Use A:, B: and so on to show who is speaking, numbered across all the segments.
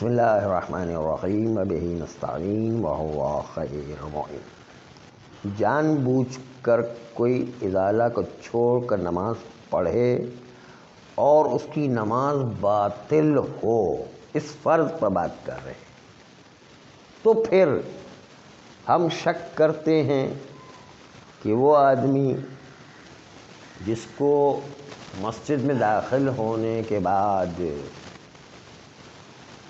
A: بسم اللہ الرحمن الرحیم وبہ نستعین وہو خیر معین۔ جان بوجھ کر کوئی ازالہ کو چھوڑ کر نماز پڑھے اور اس کی نماز باطل ہو، اس فرض پر بات کر رہے ہیں، تو پھر ہم شک کرتے ہیں کہ وہ آدمی جس کو مسجد میں داخل ہونے کے بعد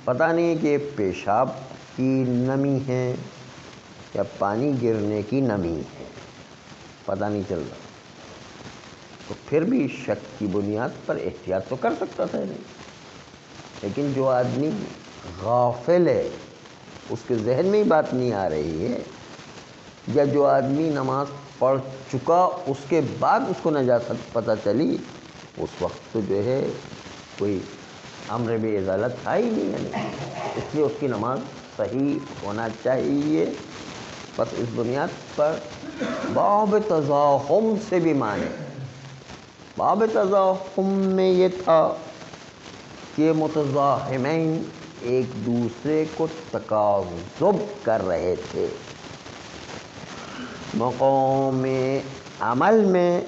A: پتہ نہیں کہ پیشاب کی نمی ہے یا پانی گرنے کی نمی ہے، پتہ نہیں چل رہا، تو پھر بھی شک کی بنیاد پر احتیاط تو کر سکتا تھا نہیں۔ لیکن جو آدمی غافل ہے، اس کے ذہن میں ہی بات نہیں آ رہی ہے، یا جو آدمی نماز پڑھ چکا اس کے بعد اس کو نجاست پتہ چلی، اس وقت تو جو ہے کوئی امر بازالہ تھا ہی نہیں، اس لیے اس کی نماز صحیح ہونا چاہیے۔ بس اس بنیاد پر باب تزاحم سے بھی مانے۔ باب تزاحم میں یہ تھا کہ متزاحمین ایک دوسرے کو تقاضب کر رہے تھے۔ مقام عمل میں،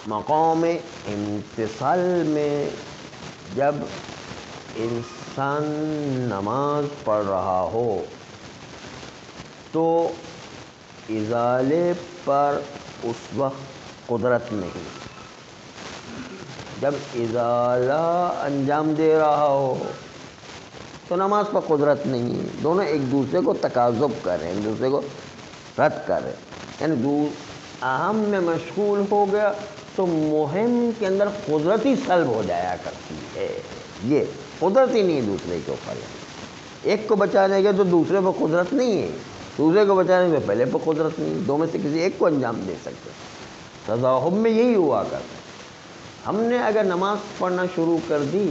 A: مقام امتثال میں، جب انسان نماز پڑھ رہا ہو تو ازالے پر اس وقت قدرت نہیں، جب ازالہ انجام دے رہا ہو تو نماز پر قدرت نہیں، دونوں ایک دوسرے کو تقاضب کر رہے ہیں، ایک دوسرے کو رد کر رہے ہیں، یعنی اہم میں مشغول ہو گیا تو مہم کے اندر قدرت ہی سلب ہو جایا کرتی ہے، یہ قدرت ہی نہیں ہے دوسرے کے اوپر۔ ایک کو بچانے گئے تو دوسرے پر قدرت نہیں ہے، دوسرے کو بچانے گئے پہلے پر قدرت نہیں، دو میں سے کسی ایک کو انجام دے سکتے۔ تزاحم میں یہی ہوا کرتا، ہم نے اگر نماز پڑھنا شروع کر دی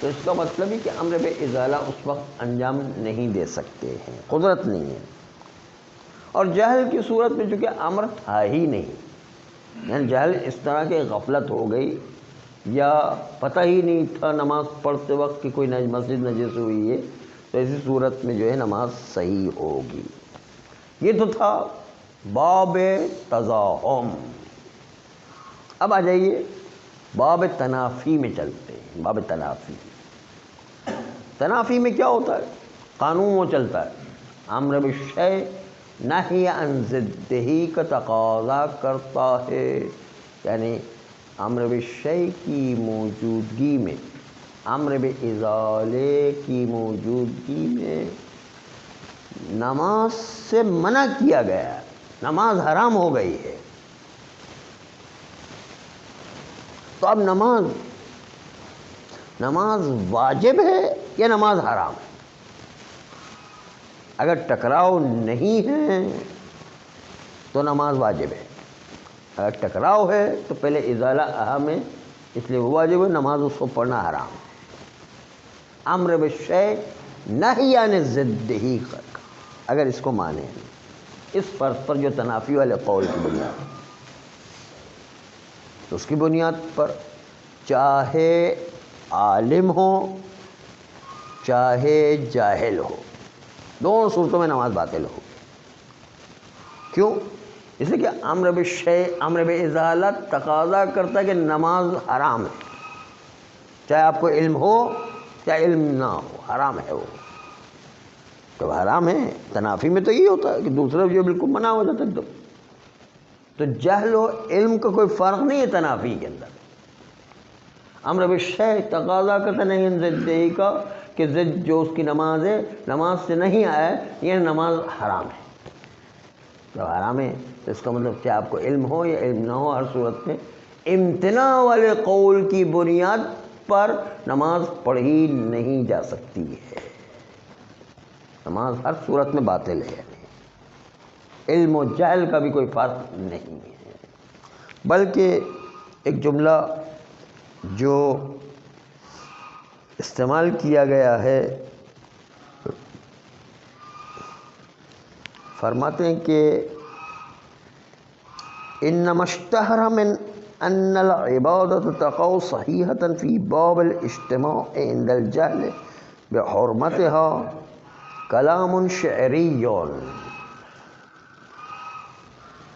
A: تو اس کا مطلب ہی کہ امر بازالہ اس وقت انجام نہیں دے سکتے ہیں، قدرت نہیں ہے۔ اور جہل کی صورت میں چونکہ امر تھا ہی نہیں، یعنی جہل اس طرح کی غفلت ہو گئی یا پتہ ہی نہیں تھا نماز پڑھتے وقت کہ کوئی مسجد نجس ہوئی ہے، تو ایسی صورت میں جو ہے نماز صحیح ہوگی۔ یہ تو تھا باب تزاحم۔ اب آ جائیے باب تنافی میں چلتے ہیں۔ باب تنافی، تنافی میں کیا ہوتا ہے؟ قانون وہ چلتا ہے، امر بالشیء نہی عن ضدہ کا تقاضا کرتا ہے، یعنی امر بالشیء کی موجودگی میں، امر بازالے کی موجودگی میں نماز سے منع کیا گیا ہے، نماز حرام ہو گئی ہے، تو اب نماز واجب ہے یا نماز حرام ہے؟ اگر ٹکراؤ نہیں ہے تو نماز واجب ہے، اگر ٹکراؤ ہے تو پہلے ازالہ اہم ہے، اس لیے وہ واجب ہے، نماز اس کو پڑھنا حرام ہے۔ امر بالشیء نہی عن ضدہ کا، اگر اس کو مانے اس فرض پر جو تنافی والے قول کی بنیاد، تو اس کی بنیاد پر چاہے عالم ہو چاہے جاہل ہو، دونوں صورتوں میں نماز باطل ہو۔ کیوں؟ اس لیے کہ امر بالشیء، امر بازالہ تقاضا کرتا ہے کہ نماز حرام ہے، چاہے آپ کو علم ہو چاہے علم نہ ہو، حرام ہے وہ۔ تو حرام ہے، تنافی میں تو یہ ہوتا ہے کہ دوسرے جو بالکل منع ہو جاتا ہے ایک دم۔ تو جہل و علم کا کوئی فرق نہیں ہے تنافی کے اندر۔ امر بالشیء تقاضا کرتا نہیں عن ضدہ کا، کہ ضد جو اس کی نماز ہے، نماز سے نہیں آئے، یہ نماز حرام ہے۔ جب حرام ہے تو اس کا مطلب چاہے آپ کو علم ہو یا علم نہ ہو، ہر صورت میں امتناع والے قول کی بنیاد پر نماز پڑھی نہیں جا سکتی ہے، نماز ہر صورت میں باطل ہے، علم و جہل کا بھی کوئی فرق نہیں ہے۔ بلکہ ایک جملہ جو استعمال کیا گیا ہے، فرماتے ہیں کہ انما اشتہر من ان العبادۃ تقع صحیحۃ فی باب الاجتماع عند الجہل بحرمتها کلام شعری،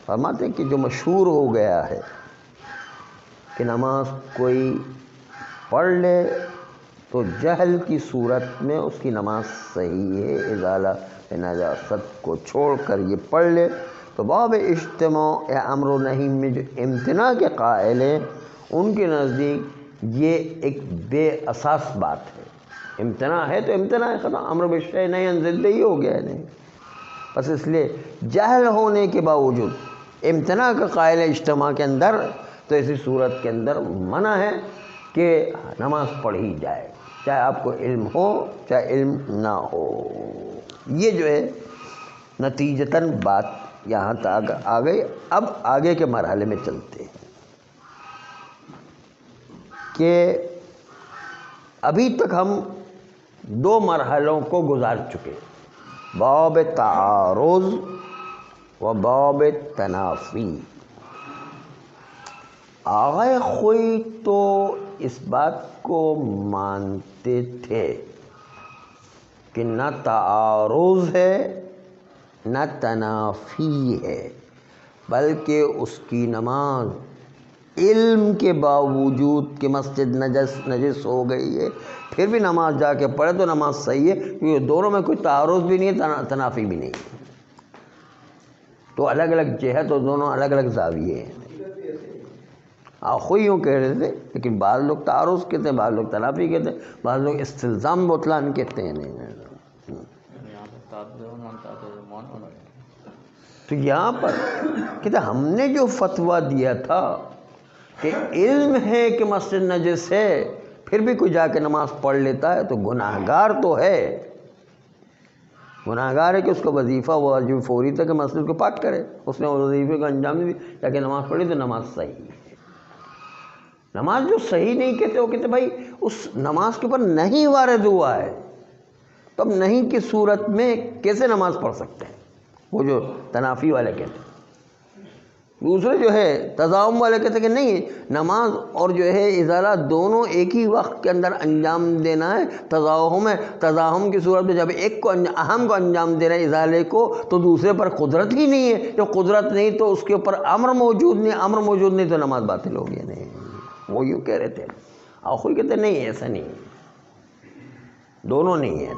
A: فرماتے ہیں کہ جو مشہور ہو گیا ہے کہ نماز کوئی پڑھ لے تو جہل کی صورت میں اس کی نماز صحیح ہے، ازالہ نجاست کو چھوڑ کر یہ پڑھ لے تو باب اجتماع یا امر و نہی میں جو امتناع کے قائل ہیں ان کے نزدیک یہ ایک بے اساس بات ہے۔ امتناع ہے تو امتناع ہے، ختم، امر بالشیء نہی عن ضد ہی ہو گیا ہے، نہیں بس اس لیے جہل ہونے کے باوجود امتناع کا قائل ہے اجتماع کے اندر، تو اسی صورت کے اندر منع ہے کہ نماز پڑھی جائے، چاہے آپ کو علم ہو چاہے علم نہ ہو۔ یہ جو ہے نتیجتاً بات یہاں تک آ گئی۔ اب آگے کے مرحلے میں چلتے ہیں کہ ابھی تک ہم دو مرحلوں کو گزار چکے، باب تعارض و باب تنافی۔ آغا خوئی تو اس بات کو مانتے تھے کہ نہ تعارض ہے نہ تنافی ہے، بلکہ اس کی نماز علم کے باوجود کہ مسجد نجس ہو گئی ہے پھر بھی نماز جا کے پڑھے تو نماز صحیح ہے، کیونکہ دونوں میں کوئی تعارض بھی نہیں ہے تنافی بھی نہیں ہے، تو الگ الگ جہت اور دونوں الگ الگ زاویے ہیں۔ آخوئی یوں کہہ رہے تھے، لیکن بعض لوگ تعارض کہتے ہیں، بعض لوگ تنافی کہتے ہیں، بعض لوگ استلزام بطلان کہتے ہیں۔ تو یہاں پر کہتے ہیں ہم نے جو فتویٰ دیا تھا کہ علم ہے کہ مسجد نجس ہے پھر بھی کوئی جا کے نماز پڑھ لیتا ہے تو گناہگار تو ہے، گناہگار ہے کہ اس کا وظیفہ واجب فوری تھا کہ مسجد کو پاک کرے، اس نے وظیفے کا انجام نہیں دیا، جا کے نماز پڑھی تو نماز صحیح ہے۔ نماز جو صحیح نہیں کہتے وہ کہتے بھائی اس نماز کے اوپر نہیں وارد ہوا ہے، تو اب نہیں کی صورت میں کیسے نماز پڑھ سکتے ہیں، وہ جو تنافی والے کہتے ہیں۔ دوسرے جو ہے تضاہم والے کہتے ہیں کہ نہیں، نماز اور جو ہے ازالہ دونوں ایک ہی وقت کے اندر انجام دینا ہے، تضاہم ہے، تضاہم کی صورت میں جب ایک کو اہم کو انجام دینا ہے ازالے کو تو دوسرے پر قدرت ہی نہیں ہے، جب قدرت نہیں تو اس کے اوپر امر موجود نہیں، امر موجود نہیں تو نماز باطل ہو گیا۔ نہیں، وہ یوں کہہ رہے تھے، آخوئی کہتے نہیں ایسا نہیں ہے، دونوں نہیں ہے۔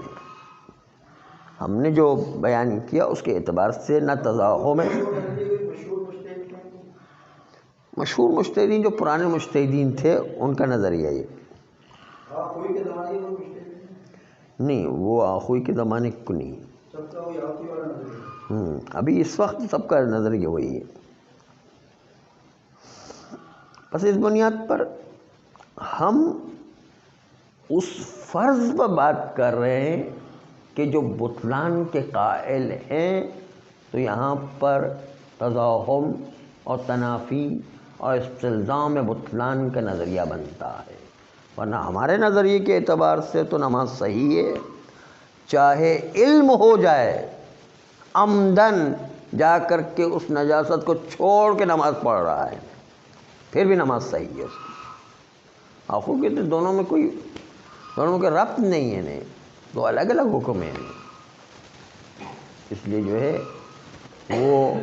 A: ہم نے جو بیان کیا اس کے اعتبار سے نہ تضاہم ہے۔ مشہور مجتہدین جو پرانے مجتہدین تھے ان کا نظریہ یہ نہیں، وہ آخوئی کے زمانے کو نہیں، ابھی اس وقت سب کا نظریہ وہی ہے۔ بس اس بنیاد پر ہم اس فرض پر بات کر رہے ہیں کہ جو بطلان کے قائل ہیں تو یہاں پر تضاہم اور تنافی اور استلزام بطلان کا نظریہ بنتا ہے، ورنہ ہمارے نظریے کے اعتبار سے تو نماز صحیح ہے، چاہے علم ہو جائے، عمدن جا کر کے اس نجاست کو چھوڑ کے نماز پڑھ رہا ہے پھر بھی نماز صحیح ہے اس کی۔ آخو کہتے دونوں میں کوئی، دونوں کا ربط نہیں ہے، نہیں دو الگ الگ حکم ہیں، اس لیے جو ہے وہ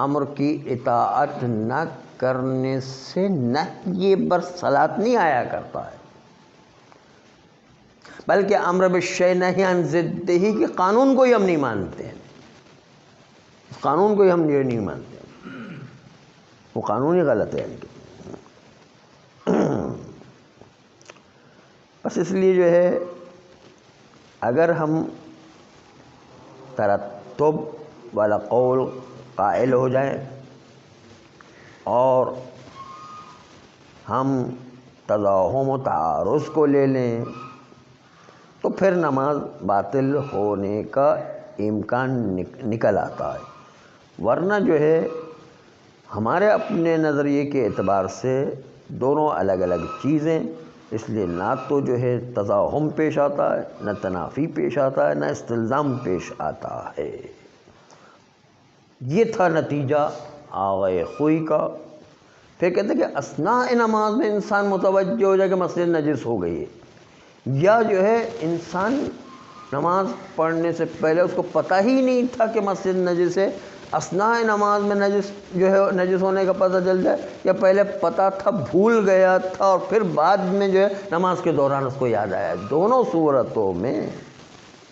A: امر کی اطاعت نہ کرنے سے نہی برصلاۃ نہیں آیا کرتا ہے، بلکہ امر بالشیء نہی عن ضدہ کے قانون کو ہی ہم نہیں مانتے ہیں، اس قانون کو ہی ہم یہ نہیں مانتے ہیں، وہ قانون ہی غلط ہے۔ بس اس لیے جو ہے اگر ہم ترتب والا قول قائل ہو جائیں اور ہم تضاہم و تعارض کو لے لیں تو پھر نماز باطل ہونے کا امکان نکل آتا ہے، ورنہ جو ہے ہمارے اپنے نظریے کے اعتبار سے دونوں الگ الگ چیزیں، اس لیے نہ تو جو ہے تضاہم پیش آتا ہے، نہ تنافی پیش آتا ہے، نہ استلزام پیش آتا ہے۔ یہ تھا نتیجہ آغائے خوئی کا۔ پھر کہتے ہیں کہ اثناء نماز میں انسان متوجہ ہو جائے کہ مسجد نجس ہو گئی ہے، یا جو ہے انسان نماز پڑھنے سے پہلے اس کو پتہ ہی نہیں تھا کہ مسجد نجس ہے، اثناء نماز میں نجس جو ہے نجس ہونے کا پتہ چل جائے، یا پہلے پتہ تھا بھول گیا تھا اور پھر بعد میں جو ہے نماز کے دوران اس کو یاد آیا. دونوں صورتوں میں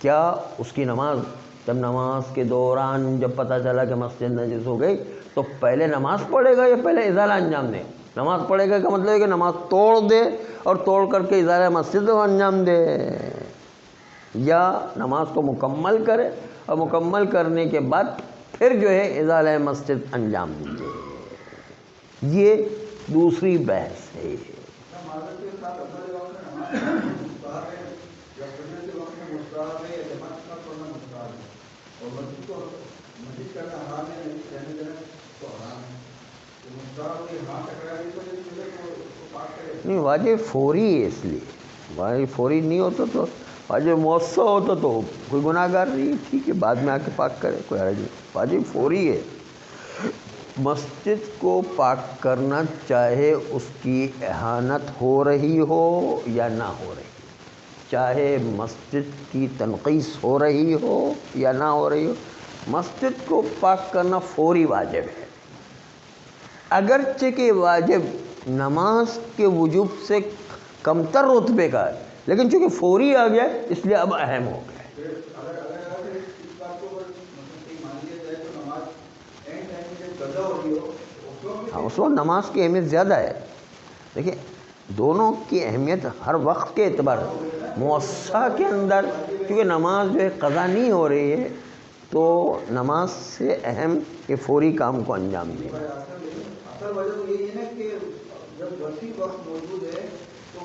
A: کیا اس کی نماز، جب نماز کے دوران جب پتہ چلا کہ مسجد نجس ہو گئی تو پہلے نماز پڑھے گا یا پہلے ازالہ انجام دے؟ نماز پڑھے گا کا مطلب ہے کہ نماز توڑ دے اور توڑ کر کے ازالہ مسجد کو انجام دے، یا نماز کو مکمل کرے اور مکمل کرنے کے بعد پھر جو ہے ازالہ مسجد انجام دے. یہ دوسری بحث ہے. نہیں، واجب فوری ہے، اس لیے واجب فوری نہیں ہوتا تو واجب مؤثر ہوتا تو کوئی گناہ گار نہیں، ٹھیک ہے بعد میں آ کے پاک کرے، کوئی حرج نہیں. واجب فوری ہے. مسجد کو پاک کرنا چاہے اس کی اہانت ہو رہی ہو یا نہ ہو رہی، چاہے مسجد کی تنقیص ہو رہی ہو یا نہ ہو رہی ہو، مسجد کو پاک کرنا فوری واجب ہے. اگرچہ کہ واجب نماز کے وجوب سے کمتر رتبے کا ہے، لیکن چونکہ فوری آ گیا اس لیے اب اہم ہو گیا. اس وقت نماز کی اہمیت زیادہ ہے. دیکھیں دونوں کی اہمیت ہر وقت کے اعتبار مؤثر کے اندر، کیونکہ نماز جو ہے قضا نہیں ہو رہی ہے تو نماز سے اہم کہ فوری کام کو انجام دیں.
B: اصل وجہ تو یہی ہے نا کہ جب وسیع وقت موجود ہے تو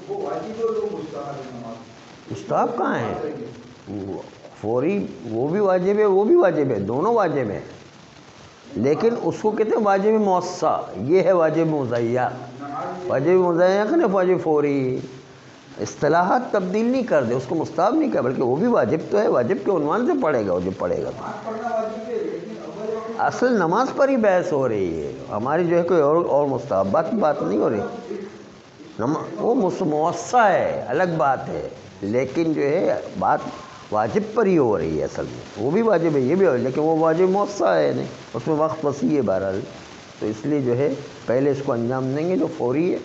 B: وہ واجب اور وہ مستحب ہے. نماز
A: مستحب کہاں ہے؟ فوری وہ بھی واجب ہے، وہ بھی واجب ہے، دونوں واجب ہیں، لیکن اس کو کہتے ہیں واجب مؤثر. یہ ہے واجب مضیع. واجب مضیع کہ نہیں واجب فوری. اصطلاحات تبدیل نہیں کر دے، اس کو مستحب نہیں کہا، بلکہ وہ بھی واجب تو ہے، واجب کے عنوان سے پڑھے گا وہ جو پڑھے گا. اصل نماز پر ہی بحث ہو رہی ہے ہماری، جو ہے کوئی اور مستحبات کی بات نہیں ہو رہی. وہ مؤثر ہے، الگ بات ہے، لیکن جو ہے بات واجب پر ہی ہو رہی ہے. اصل میں وہ بھی واجب ہے، یہ بھی واجب، لیکن وہ واجب مؤثر ہے نہیں، اس میں وقت وسیع ہے بہرحال. تو اس لیے جو ہے پہلے اس کو انجام دیں گے جو فوری ہے.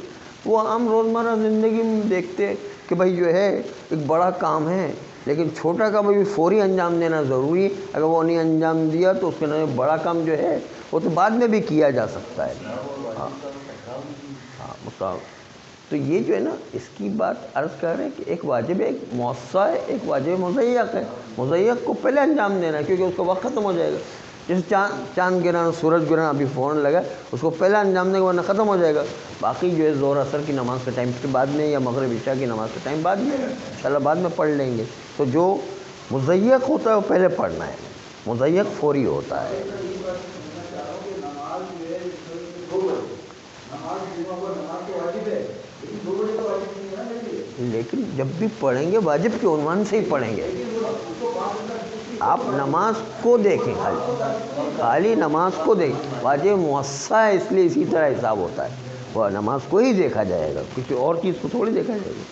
A: وہ عام روزمرہ زندگی میں دیکھتے کہ بھائی جو ہے ایک بڑا کام ہے لیکن چھوٹا کام بھی فوری انجام دینا ضروری ہے. اگر وہ نہیں انجام دیا تو اس کے نئے بڑا کام جو ہے وہ تو بعد میں بھی کیا جا سکتا ہے. ہاں تو یہ جو ہے نا اس کی بات عرض کر رہے ہیں کہ ایک واجب ہے، ایک مؤثر ہے، ایک واجب مضیق ہے. مضیق کو پہلے انجام دینا ہے کیونکہ اس کا وقت ختم ہو جائے گا. جیسے چاند گرنا، سورج گرنا ابھی فوراً لگا، اس کو پہلے انجام دیں گے ورنہ ختم ہو جائے گا. باقی جو ہے ظہر عصر کی نماز کے ٹائم کے بعد میں یا مغرب عشاء کی نماز کے ٹائم بعد میں انشاءاللہ بعد میں پڑھ لیں گے. تو جو مضیق ہوتا ہے وہ پہلے پڑھنا ہے، مضیق فوری ہوتا ہے. لیکن جب بھی پڑھیں گے واجب کے عنوان سے ہی پڑھیں گے. آپ نماز کو دیکھیں، خالی نماز کو دیکھیں. واجب مؤثر ہے اس لیے اسی طرح حساب ہوتا ہے، وہ نماز کو ہی دیکھا جائے گا، کسی اور چیز کو تھوڑی دیکھا جائے گا.